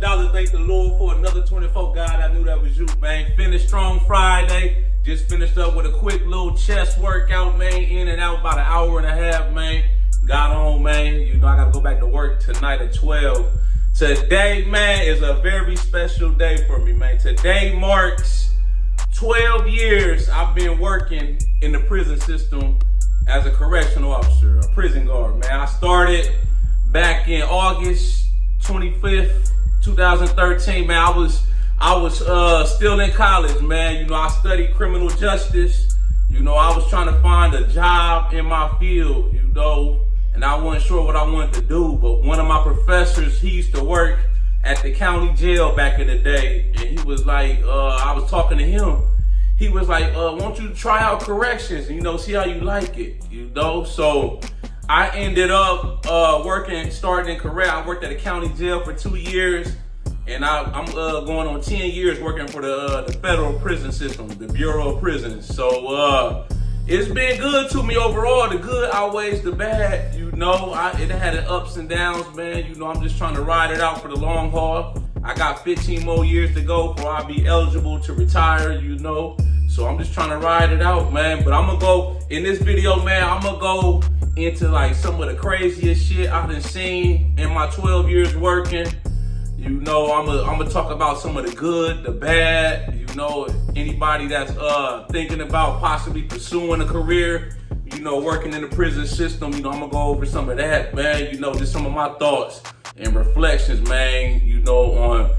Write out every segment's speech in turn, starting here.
$1. Thank the Lord for another 24. God, I knew that was you, man. Finished strong Friday. Just finished up with a quick little chest workout, man. In and out about an hour and a half, man. Got home, man. You know I got to go back to work tonight at 12. Today, man, is a very special day for me, man. Today marks 12 years I've been working in the prison system as a correctional officer, a prison guard, man. I started back in August 25th, 2013, man. I was still in college, man. You know, I studied criminal justice. You know, I was trying to find a job in my field, you know, and I wasn't sure what I wanted to do. But one of my professors, he used to work at the county jail back in the day, and he was like, I was talking to him. He was like, won't you try out corrections and, you know, see how you like it, you know? So I ended up starting in correct. I worked at a county jail for 2 years, and I'm going on 10 years working for the federal prison system, the Bureau of Prisons. So it's been good to me overall. The good outweighs the bad, you know. It had its ups and downs, man. You know, I'm just trying to ride it out for the long haul. I got 15 more years to go before I'll be eligible to retire, you know. So I'm just trying to ride it out, man. But I'm gonna go, in this video, man, I'm gonna go into like some of the craziest shit I've been seen in my 12 years working. You know, I'm gonna talk about some of the good, the bad, you know, anybody that's thinking about possibly pursuing a career, you know, working in the prison system, you know, I'm gonna go over some of that, man. You know, just some of my thoughts and reflections, man, you know, on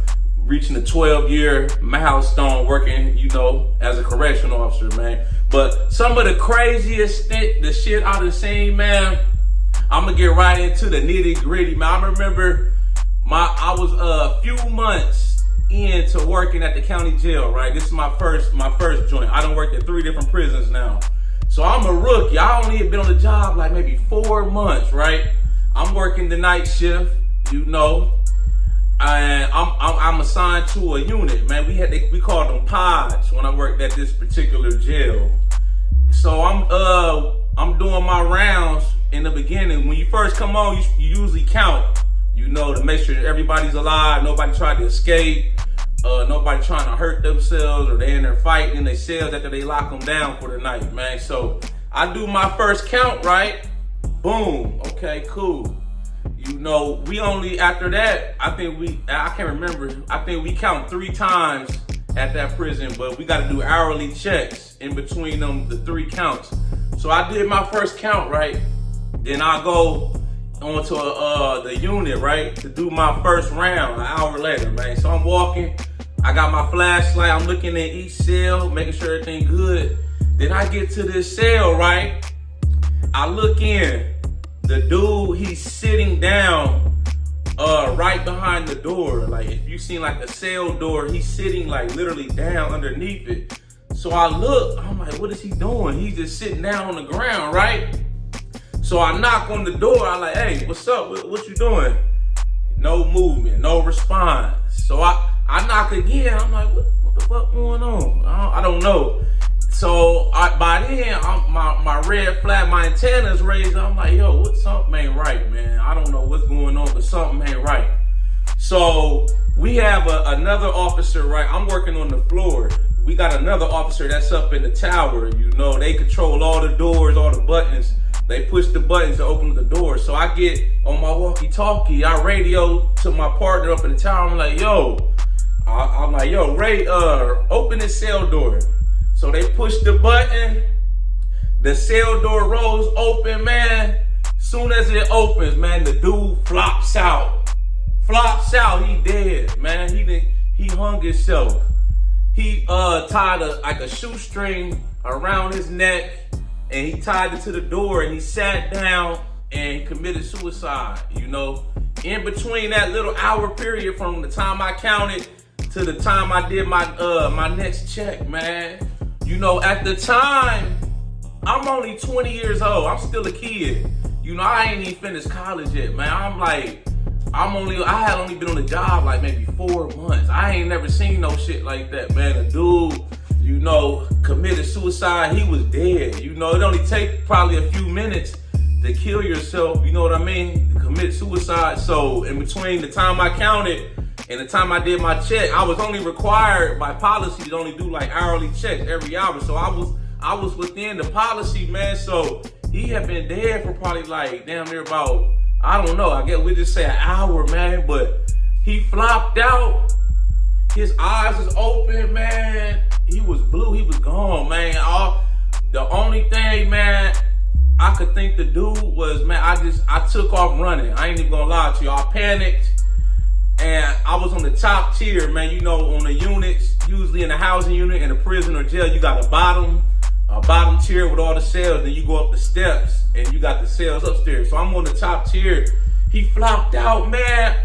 reaching the 12-year milestone working, you know, as a correctional officer, man. But some of the craziest the shit I done seen, man, I'm gonna get right into the nitty gritty, man. I remember I was a few months into working at the county jail, right? This is my first joint. I done worked at 3 different prisons now. So I'm a rookie. I only been on the job like maybe 4 months, right? I'm working the night shift, you know, and I'm assigned to a unit, man. We called them pods when I worked at this particular jail. So I'm doing my rounds in the beginning. When you first come on, you usually count, you know, to make sure everybody's alive, nobody tried to escape, nobody trying to hurt themselves, or they in there fighting in their cells after they lock them down for the night, man. So I do my first count, right? Boom. Okay, cool. You know, we only, after that, I can't remember, I think we count 3 times at that prison, but we got to do hourly checks in between them, the 3 counts. So I did my first count, right? Then I go onto the unit, right, to do my first round an hour later, man. So I'm walking, I got my flashlight, I'm looking at each cell, making sure everything good. Then I get to this cell, right? I look in. The dude, he's sitting down right behind the door. Like, if you seen like a cell door, he's sitting like literally down underneath it. So I look, I'm like, what is he doing? He's just sitting down on the ground, right? So I knock on the door. I'm like, hey, what's up? What you doing? No movement, no response. So I knock again. I'm like, what the fuck going on? I don't know. So by then, my red flag, my antennas raised. I'm like, yo, something ain't right, man. I don't know what's going on, but something ain't right. So we have another officer, right? I'm working on the floor. We got another officer that's up in the tower. You know, they control all the doors, all the buttons. They push the buttons to open the door. So I get on my walkie-talkie. I radio to my partner up in the tower. I'm like, yo, Ray, open this cell door. So they push the button, the cell door rolls open, man. Soon as it opens, man, the dude flops out. He dead, man. He hung himself. He tied a shoestring around his neck, and he tied it to the door, and he sat down and committed suicide, you know. In between that little hour period from the time I counted to the time I did my next check, man. You know, at the time, I'm only 20 years old. I'm still a kid. You know, I ain't even finished college yet, man. I had only been on the job like maybe 4 months. I ain't never seen no shit like that, man. A dude, you know, committed suicide. He was dead. You know, it only take probably a few minutes to kill yourself, you know what I mean? To commit suicide. So in between the time I counted And the time I did my check, I was only required by policy to only do like hourly checks every hour. So I was within the policy, man. So he had been dead for probably like damn near about, I don't know, I guess we just say an hour, man. But he flopped out. His eyes was open, man. He was blue. He was gone, man. The only thing, man, I could think to do was, man, I took off running. I ain't even gonna lie to you. I panicked, and I was on the top tier, man. You know, on the units, usually in the housing unit, in the prison or jail, you got a bottom tier with all the cells. Then you go up the steps, and you got the cells upstairs. So I'm on the top tier. He flopped out, man.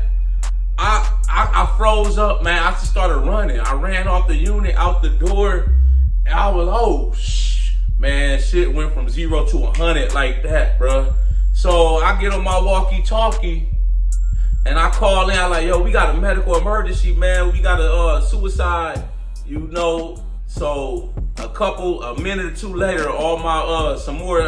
I froze up, man. I just started running. I ran off the unit, out the door, and I was, man, shit went from 0 to 100 like that, bro. So I get on my walkie-talkie, and I call in. I'm like, yo, we got a medical emergency, man. We got a suicide, you know. So a minute or two later, all my some more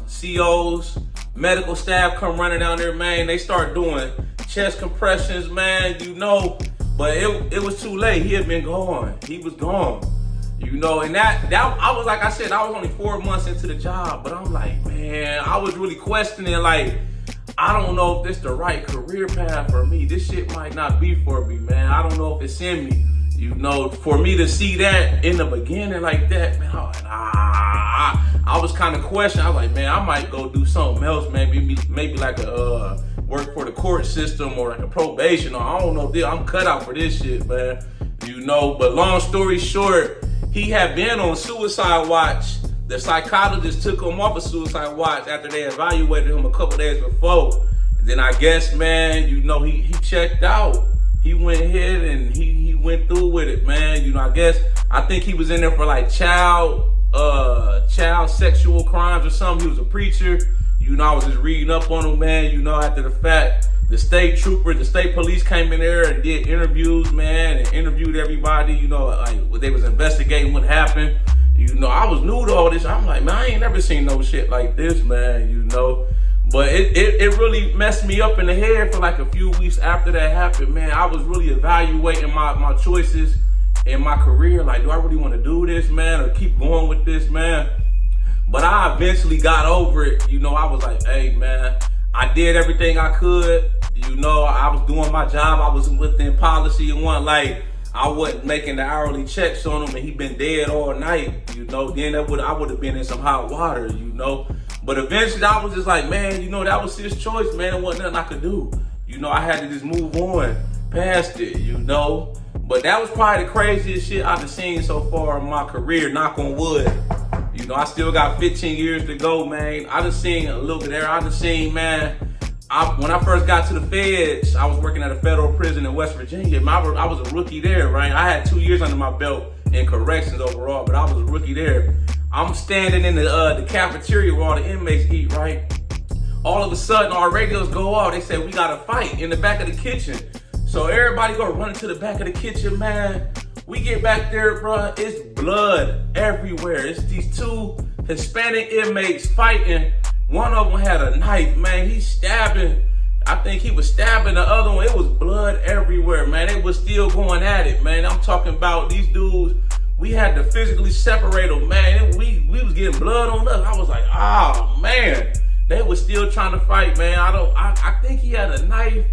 COs, medical staff come running down there, man. They start doing chest compressions, man, you know. But it was too late. He had been gone. He was gone. You know, and that I was, like I said, I was only 4 months into the job, but I'm like, man, I was really questioning, like, I don't know if this the right career path for me. This shit might not be for me, man. I don't know if it's in me. You know, for me to see that in the beginning like that, man, I was kind of questioning. I was like, man, I might go do something else, maybe like a work for the court system or like a probation, or I don't know. I'm cut out for this shit, man. You know, but long story short, he had been on suicide watch. The psychologist took him off of suicide watch after they evaluated him a couple days before. And then I guess, man, you know, he checked out. He went ahead and he went through with it, man. You know, I think he was in there for like child sexual crimes or something. He was a preacher. You know, I was just reading up on him, man. You know, after the fact, the state police came in there and did interviews, man, and interviewed everybody. You know, like they was investigating what happened. You know, I was new to all this. I'm like, man, I ain't never seen no shit like this, man. You know. But it really messed me up in the head for like a few weeks after that happened, man. I was really evaluating my choices in my career. Like, do I really want to do this, man, or keep going with this, man? But I eventually got over it. You know, I was like, hey, man, I did everything I could. You know, I was doing my job. I was within policy and one, like, I wasn't making the hourly checks on him, and he been dead all night. You know, then I would have been in some hot water, you know. But eventually I was just like, man, you know, that was his choice, man. There wasn't nothing I could do. You know, I had to just move on past it, you know. But that was probably the craziest shit I've seen so far in my career, knock on wood. You know, I still got 15 years to go, man. I done seen a little bit there. I done seen, man, when I first got to the feds, I was working at a federal prison in West Virginia. I was a rookie there, right? I had 2 years under my belt in corrections overall, but I was a rookie there. I'm standing in the cafeteria where all the inmates eat, right? All of a sudden, our radios go off. They say, we got to fight in the back of the kitchen. So everybody go running to the back of the kitchen, man. We get back there, bro. It's blood everywhere. It's these two Hispanic inmates fighting. One of them had a knife, man. He's stabbing. I think he was stabbing the other one. It was blood everywhere, man. They was still going at it, man. I'm talking about these dudes. We had to physically separate them, man. We was getting blood on us. I was like, oh, man. They was still trying to fight, man. I think he had a knife,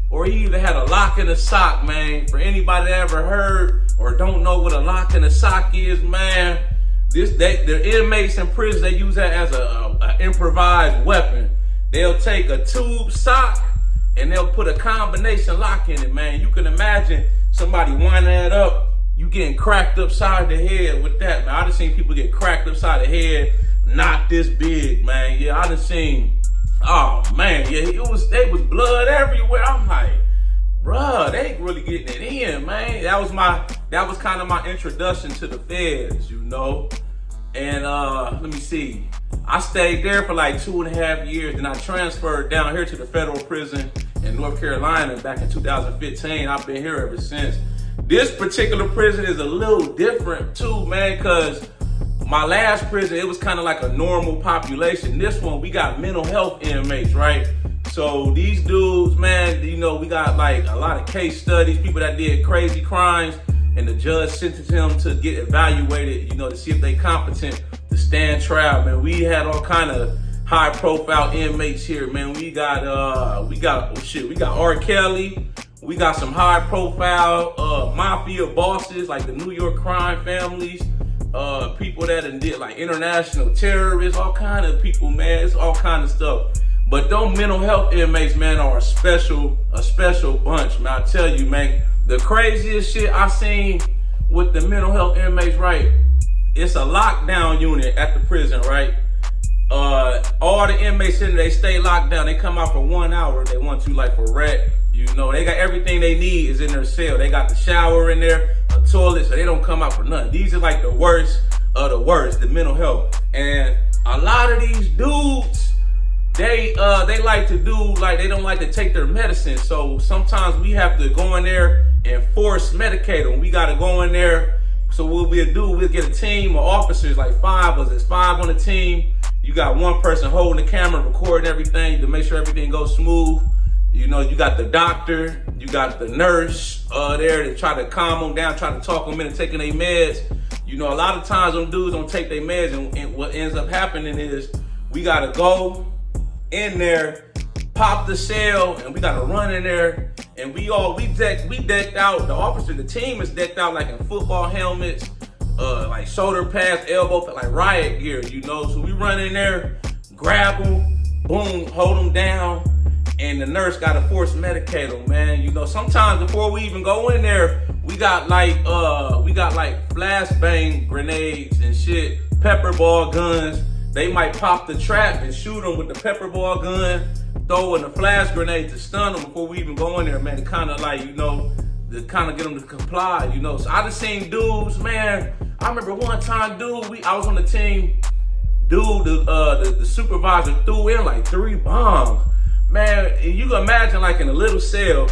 or he either had a lock in a sock, man. For anybody that ever heard or don't know what a lock in a sock is, man, the inmates in prison, they use that as a improvised weapon. They'll take a tube sock and they'll put a combination lock in it, man. You can imagine somebody winding that up, you getting cracked upside the head with that, man. I done seen people get cracked upside the head, not this big, man. Yeah, I done seen, oh man, yeah, they was blood everywhere. I'm like, bruh, they really getting it in, man. That was kind of my introduction to the feds, you know. And let me see. I stayed there for like 2.5 years, and I transferred down here to the federal prison in North Carolina back in 2015. I've been here ever since. This particular prison is a little different too, man, because my last prison, it was kind of like a normal population. This one, we got mental health inmates, right? So these dudes, man, you know, we got like a lot of case studies, people that did crazy crimes, and the judge sentenced him to get evaluated, you know, to see if they competent to stand trial, man. We had all kind of high profile inmates here, man. We got R. Kelly. We got some high profile mafia bosses like the New York crime families, people that did like international terrorists, all kind of people, man. It's all kind of stuff. But those mental health inmates, man, are a special bunch, man. I tell you, man, the craziest shit I seen with the mental health inmates, right? It's a lockdown unit at the prison, right? All the inmates in there, they stay locked down. They come out for 1 hour. They want to, like, for rec. You know, they got everything they need is in their cell. They got the shower in there, a toilet, so they don't come out for nothing. These are like the worst of the worst, the mental health. And a lot of these dudes, they like to do, like, they don't like to take their medicine. So sometimes we have to go in there and force medicate them. We got to go in there. So what we'll do, we'll get a team of officers, like 5 of us. There's 5 on the team. You got one person holding the camera, recording everything to make sure everything goes smooth. You know, you got the doctor, you got the nurse there to try to calm them down, try to talk them into taking their meds. You know, a lot of times them dudes don't take their meds, and what ends up happening is we gotta go in there, pop the cell, and we gotta run in there, and we decked out. The officer, the team is decked out like in football helmets, like shoulder pads, elbow, like Riot Gear, you know. So we run in there, grab them, boom, hold them down. And the nurse got to force medicate them, man. You know, sometimes before we even go in there, we got like flashbang grenades and shit, pepper ball guns. They might pop the trap and shoot them with the pepper ball gun, throw in a flash grenade to stun them before we even go in there, man. To kind of like, you know, to kind of get them to comply, you know. So I just seen dudes, man. I remember one time, dude, I was on the team. Dude, the supervisor threw in like 3 bombs. Man, you can imagine, like, in a little cell,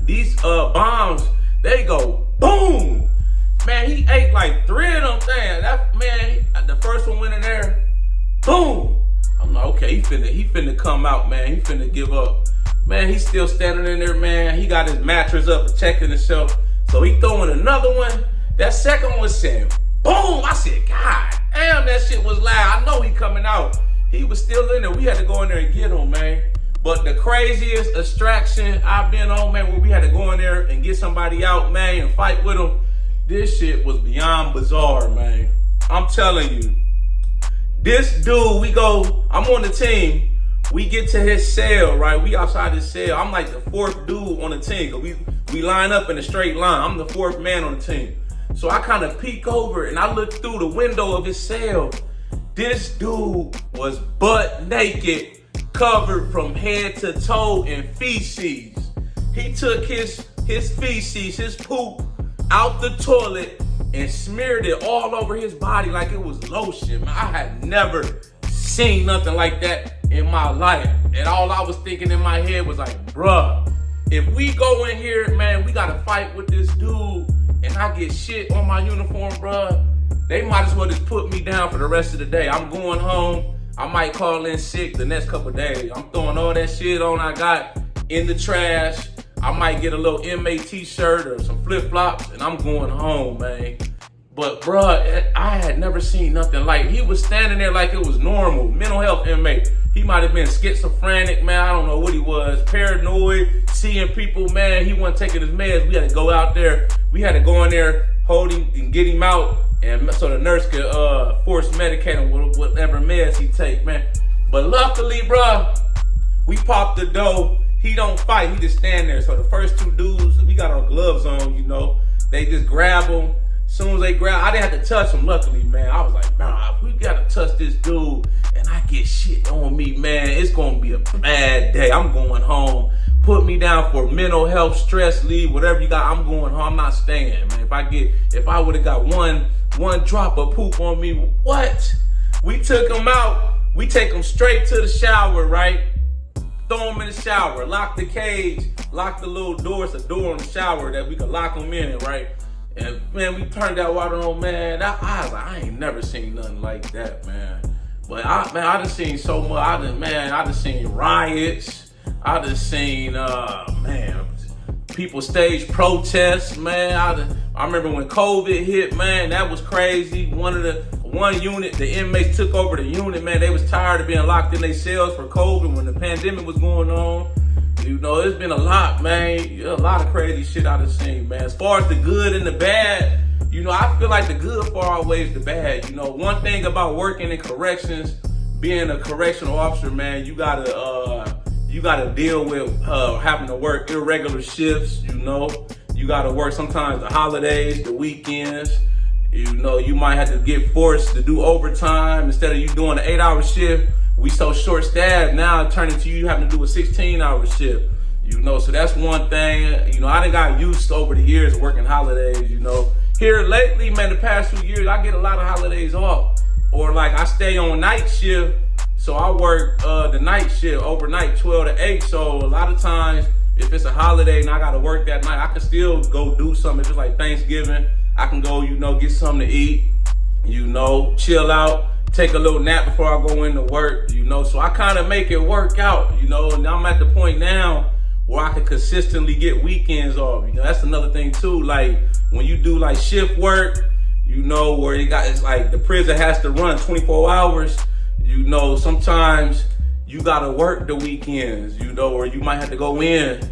these bombs, they go boom. Man, he ate like 3 of them things. The first one went in there, boom. I'm like, okay, he finna come out, man. He finna give up. Man, he's still standing in there, man. He got his mattress up, protecting himself. So he throwing another one. That second one said, boom. I said, God damn, that shit was loud. I know he coming out. He was still in there. We had to go in there and get him, man. But the craziest extraction I've been on, man, where we had to go in there and get somebody out, man, and fight with them, this shit was beyond bizarre, man. I'm telling you. This dude, I'm on the team. We get to his cell, right? We outside his cell. I'm like the 4th dude on the team. We line up in a straight line. I'm the 4th man on the team. So I kind of peek over and I look through the window of his cell. This dude was butt naked, covered from head to toe in feces. He took his feces, his poop, out the toilet and smeared it all over his body like it was lotion. Man, I had never seen nothing like that in my life. And all I was thinking in my head was like, bruh, if we go in here, man, we gotta fight with this dude and I get shit on my uniform, bruh, they might as well just put me down for the rest of the day. I'm going home. I might call in sick the next couple of days. I'm throwing all that shit on I got in the trash. I might get a little inmate t-shirt or some flip-flops and I'm going home, man. But bruh, I had never seen nothing like, he was standing there like it was normal. Mental health inmate. He might have been schizophrenic, man. I don't know what he was. Paranoid, seeing people, man. He wasn't taking his meds. We had to go out there. We had to go in there, hold him and get him out. And so the nurse could force medicate him with whatever meds he take, man. But luckily, bruh, we popped the dough. He don't fight, he just stand there. So the first 2 dudes, we got our gloves on, you know. They just grab him. As soon as they grab, I didn't have to touch him, luckily, man. I was like, nah, we gotta touch this dude and I get shit on me, man, it's gonna be a bad day. I'm going home. Put me down for mental health, stress leave, whatever you got, I'm going home. I'm not staying, man. If I would have got one drop of poop on me, what? We took him out. We take him straight to the shower, right? Throw him in the shower, lock the cage, lock the little door. It's a door in the shower that we could lock him in, right? And man, we turned that water on, man. I was like, I ain't never seen nothing like that, man. But I done seen so much. I done seen riots. I just seen, man, people stage protests, man. I remember when COVID hit, man, that was crazy. One unit, the inmates took over the unit, man. They was tired of being locked in their cells for COVID when the pandemic was going on. You know, it's been a lot, man. A lot of crazy shit I done seen, man. As far as the good and the bad, you know, I feel like the good far outweighs the bad. You know, one thing about working in corrections, being a correctional officer, man, you gotta deal with having to work irregular shifts. You know, you gotta work sometimes the holidays, the weekends. You know, you might have to get forced to do overtime instead of you doing an 8-hour shift. We so short-staffed now, turning to you having to do a 16-hour shift. You know, so that's one thing. You know, I done got used over the years of working holidays. You know, here lately, man, the past few years, I get a lot of holidays off, or like I stay on night shift. So I work the night shift overnight, 12 to 8. So a lot of times, if it's a holiday and I gotta work that night, I can still go do something. If it's like Thanksgiving, I can go, you know, get something to eat, you know, chill out, take a little nap before I go into work, you know. So I kind of make it work out, you know. And I'm at the point now where I can consistently get weekends off. You know, that's another thing too. Like when you do like shift work, you know, where it's like the prison has to run 24 hours. You know, sometimes you gotta work the weekends, you know, or you might have to go in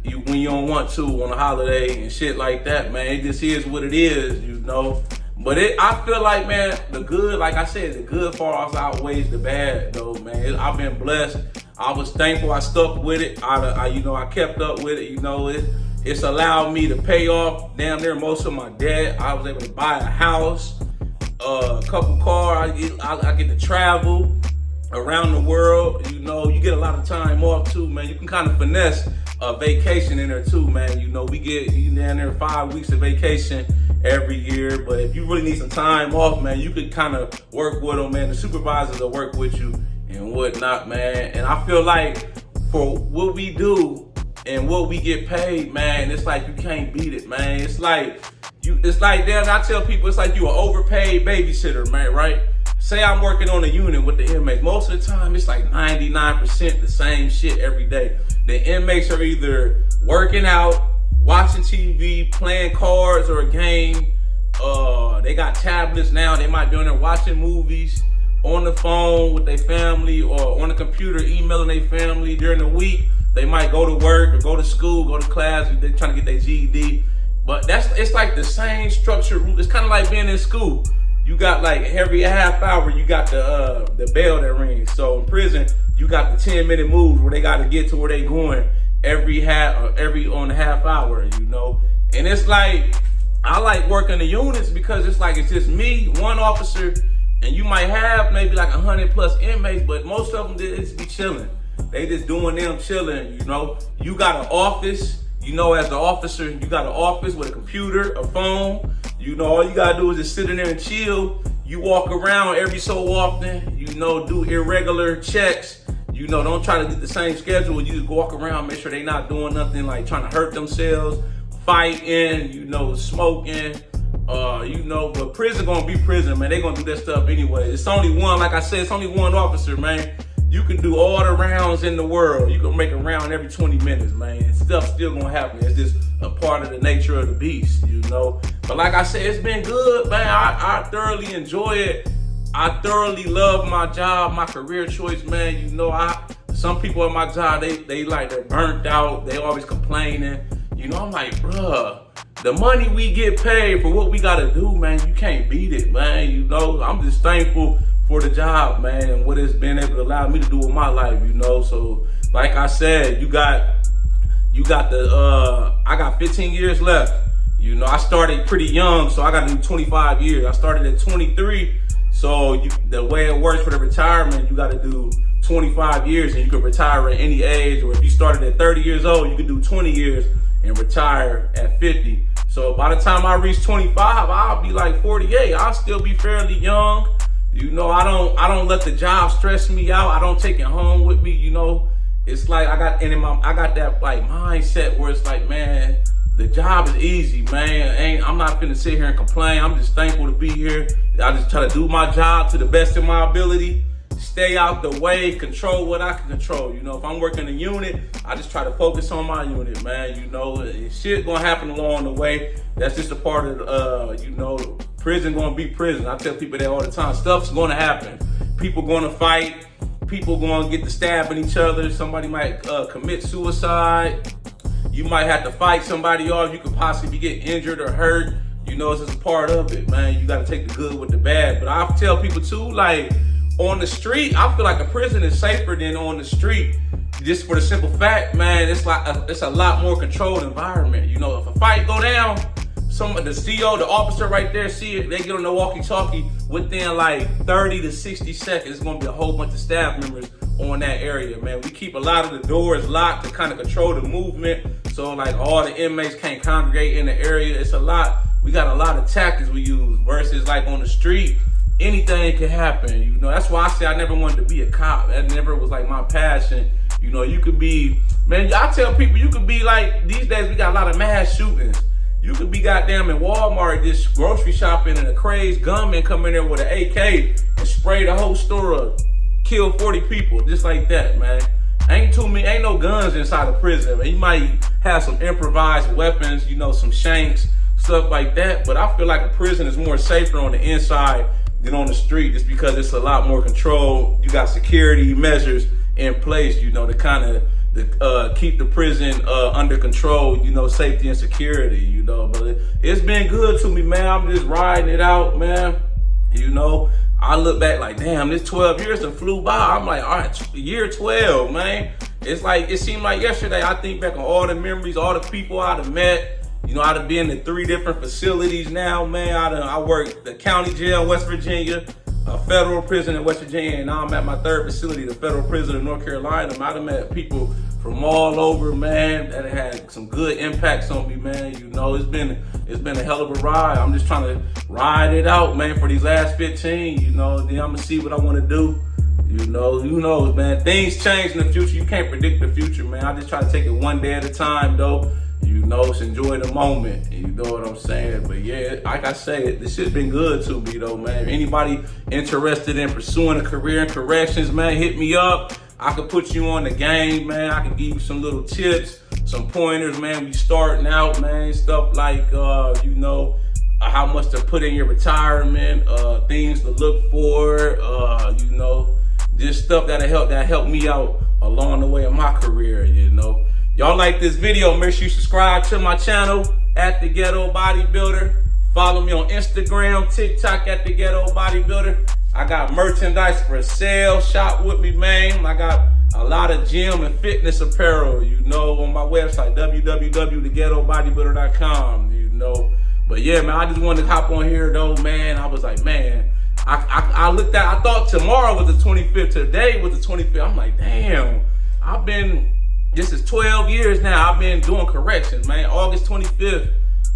when you don't want to on a holiday and shit like that, man. It just is what it is, you know. But I feel like, man, the good, like I said, the good far outweighs the bad, though, man. I've been blessed. I was thankful I stuck with it. I kept up with it, you know. It's allowed me to pay off damn near most of my debt. I was able to buy a house, a couple cars. I get to travel around the world. You know, you get a lot of time off too, man. You can kind of finesse a vacation in there too, man. You know, we get down there 5 weeks of vacation every year. But if you really need some time off, man, you could kind of work with them, man. The supervisors will work with you and whatnot, man. And I feel like for what we do and what we get paid, man, it's like you can't beat it, man. It's like damn, I tell people it's like you an overpaid babysitter, man, right? Say I'm working on a unit with the inmates. Most of the time, it's like 99% the same shit every day. The inmates are either working out, watching TV, playing cards or a game. They got tablets now. They might be on there watching movies, on the phone with their family, or on the computer emailing their family. During the week, they might go to work or go to school, go to class. They're trying to get their GED. But it's like the same structure. It's kind of like being in school. You got like every half hour, you got the bell that rings. So in prison, you got the 10-minute moves where they got to get to where they going every on the half hour, you know. And it's like, I like working the units because it's like, it's just me, one officer, and you might have maybe like 100+ inmates, but most of them, they just be chilling. They just doing them chilling, you know. You got an office, you know, as the officer, you got an office with a computer, a phone. You know, all you gotta do is just sit in there and chill. You walk around every so often, you know, do irregular checks. You know, don't try to get the same schedule. You just walk around, make sure they not doing nothing like trying to hurt themselves, fighting, you know, smoking. You know, but prison gonna be prison, man. They gonna do that stuff anyway. It's only one, like I said, it's only one officer, man. You can do all the rounds in the world. You can make a round every 20 minutes, man. Stuff still gonna happen. It's just a part of the nature of the beast, you know. But like I said, it's been good, man. I thoroughly enjoy it. I thoroughly love my job, my career choice, man. You know, some people at my job, they're burnt out. They always complaining. You know, I'm like, bruh, the money we get paid for what we gotta do, man, you can't beat it, man. You know, I'm just thankful for the job, man, and what it's been able to allow me to do with my life, you know. So, like I said, I got 15 years left. You know, I started pretty young, so I got to do 25 years. I started at 23, so the way it works for the retirement, you got to do 25 years, and you can retire at any age. Or if you started at 30 years old, you can do 20 years and retire at 50. So by the time I reach 25, I'll be like 48. I'll still be fairly young. You know, I don't let the job stress me out. I don't take it home with me. You know, it's like I got that like mindset where it's like, man, the job is easy, man. I'm not finna sit here and complain. I'm just thankful to be here. I just try to do my job to the best of my ability. stay out the way, control what I can control. You know, if I'm working a unit, I just try to focus on my unit, man. You know, shit gonna happen along the way. That's just a part of, you know, prison gonna be prison. I tell people that all the time. Stuff's gonna happen. People gonna fight. People gonna get to stabbing each other. Somebody might commit suicide. You might have to fight somebody off. You could possibly get injured or hurt. You know, it's just a part of it, man. You gotta take the good with the bad. But I tell people too, like, on the street, I feel like a prison is safer than on the street. Just for the simple fact, man, it's a lot more controlled environment. You know, if a fight go down, the CO, the officer right there, see it, they get on the walkie-talkie within like 30 to 60 seconds. It's gonna be a whole bunch of staff members on that area, man. We keep a lot of the doors locked to kind of control the movement. So like all the inmates can't congregate in the area. It's a lot. We got a lot of tactics we use versus like on the street, anything can happen. You know, that's why I say I never wanted to be a cop. That never was like my passion. You know, you could be, man, I tell people you could be like, these days we got a lot of mass shootings. You could be goddamn in Walmart just grocery shopping and a crazed gunman come in there with an AK and spray the whole store up, kill 40 people, just like that, man. Ain't no guns inside of prison, man. You might have some improvised weapons, you know, some shanks, stuff like that, but I feel like a prison is more safer on the inside than on the street just because it's a lot more control. You got security measures in place, you know, to kind of keep the prison under control, you know, safety and security, you know. But it's been good to me, man. I'm just riding it out, man. You know, I look back like, damn, this 12 years done flew by. I'm like, all right, year 12, man. It's like, it seemed like yesterday. I think back on all the memories, all the people I'd have met. You know, I'd have been in 3 different facilities now, man. I worked the county jail in West Virginia, a federal prison in West Virginia, and now I'm at my 3rd facility, the federal prison in North Carolina. I'd have met people from all over, man, that had some good impacts on me, man. You know, it's been a hell of a ride. I'm just trying to ride it out, man, for these last 15. You know, then I'm gonna see what I want to do. You know, who knows, man? Things change in the future. You can't predict the future, man. I just try to take it one day at a time, though. You know, just enjoy the moment. You know what I'm saying? But yeah, like I said, this shit's been good to me, though, man. If anybody interested in pursuing a career in corrections, man, hit me up. I can put you on the game, man. I can give you some little tips, some pointers, man. We starting out, man. Stuff like, you know, how much to put in your retirement, things to look for, you know, just stuff that help me out along the way of my career, you know. Y'all like this video, make sure you subscribe to my channel at The Ghetto Bodybuilder. Follow me on Instagram, TikTok at The Ghetto Bodybuilder. I got merchandise for sale. Shop with me, man. I got a lot of gym and fitness apparel, you know, on my website, www.theghettobodybuilder.com, you know. But yeah, man, I just wanted to hop on here, though, man. I was like, man, I looked at, I thought tomorrow was the 25th. Today was the 25th. I'm like, damn, this is 12 years now. I've been doing corrections, man. August 25th,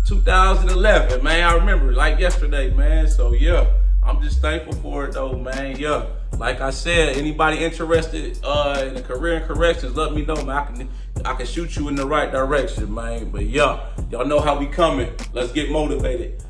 2011, man. I remember like yesterday, man. So yeah, I'm just thankful for it, though, man. Yeah, like I said, anybody interested in a career in corrections, let me know, man. I can shoot you in the right direction, man. But yeah, y'all know how we coming. Let's get motivated.